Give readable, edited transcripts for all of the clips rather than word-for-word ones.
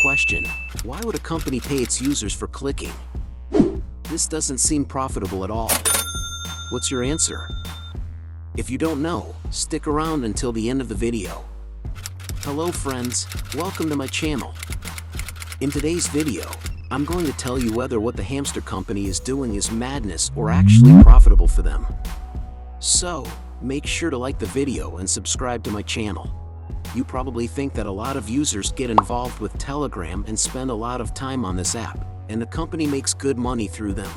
question: why would a company pay its users for clicking? This doesn't seem profitable at all. What's your answer? If you don't know, stick around until the end of the video. Hello friends, welcome to my channel. In today's video, I'm going to tell you whether what the Hamster company is doing is madness or actually profitable for them. So, make sure to like the video and subscribe to my channel. You probably think that a lot of users get involved with Telegram and spend a lot of time on this app, and the company makes good money through them.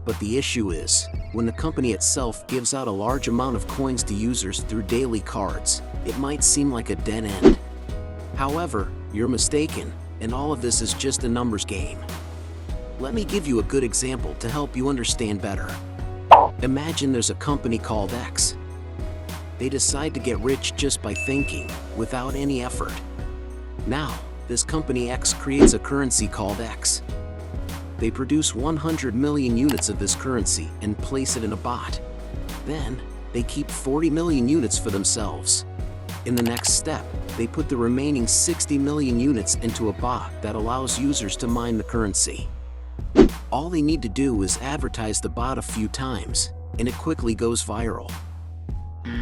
But the issue is, when the company itself gives out a large amount of coins to users through daily cards, it might seem like a dead end. However, you're mistaken, and all of this is just a numbers game. Let me give you a good example to help you understand better. Imagine there's a company called X. They decide to get rich just by thinking, without any effort. Now, this company X creates a currency called X. They produce 100 million units of this currency and place it in a bot. Then, they keep 40 million units for themselves. In the next step, they put the remaining 60 million units into a bot that allows users to mine the currency. All they need to do is advertise the bot a few times, and it quickly goes viral.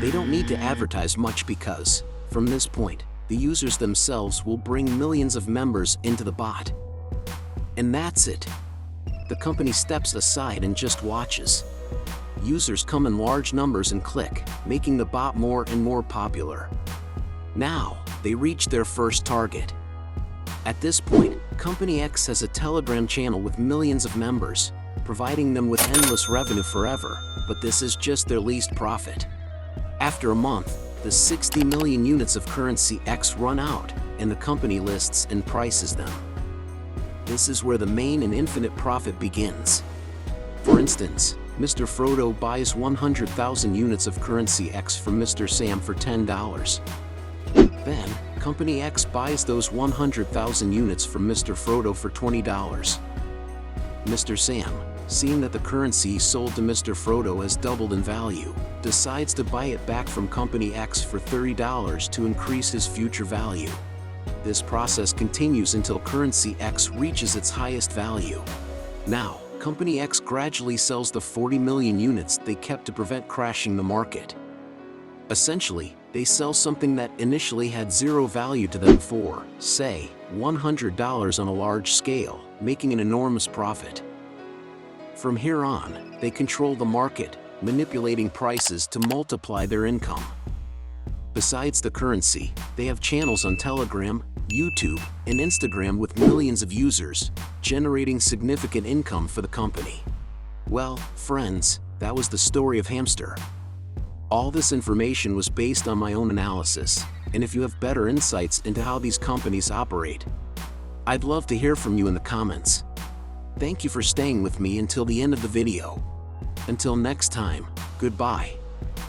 They don't need to advertise much because, from this point, the users themselves will bring millions of members into the bot. And that's it. The company steps aside and just watches. Users come in large numbers and click, making the bot more and more popular. Now, they reach their first target. At this point, Company X has a Telegram channel with millions of members, providing them with endless revenue forever, but this is just their least profit. After a month, the 60 million units of currency X run out, and the company lists and prices them. This is where the main and infinite profit begins. For instance, Mr. Frodo buys 100,000 units of currency X from Mr. Sam for $10. Then, Company X buys those 100,000 units from Mr. Frodo for $20. Mr. Sam, seeing that the currency sold to Mr. Frodo has doubled in value, decides to buy it back from Company X for $30 to increase his future value. This process continues until currency X reaches its highest value. Now, Company X gradually sells the 40 million units they kept to prevent crashing the market. Essentially, they sell something that initially had zero value to them for, say, $100 on a large scale, making an enormous profit. From here on, they control the market, manipulating prices to multiply their income. Besides the currency, they have channels on Telegram, YouTube, and Instagram with millions of users, generating significant income for the company. Well, friends, that was the story of Hamster. All this information was based on my own analysis, and if you have better insights into how these companies operate, I'd love to hear from you in the comments. Thank you for staying with me until the end of the video. Until next time, goodbye.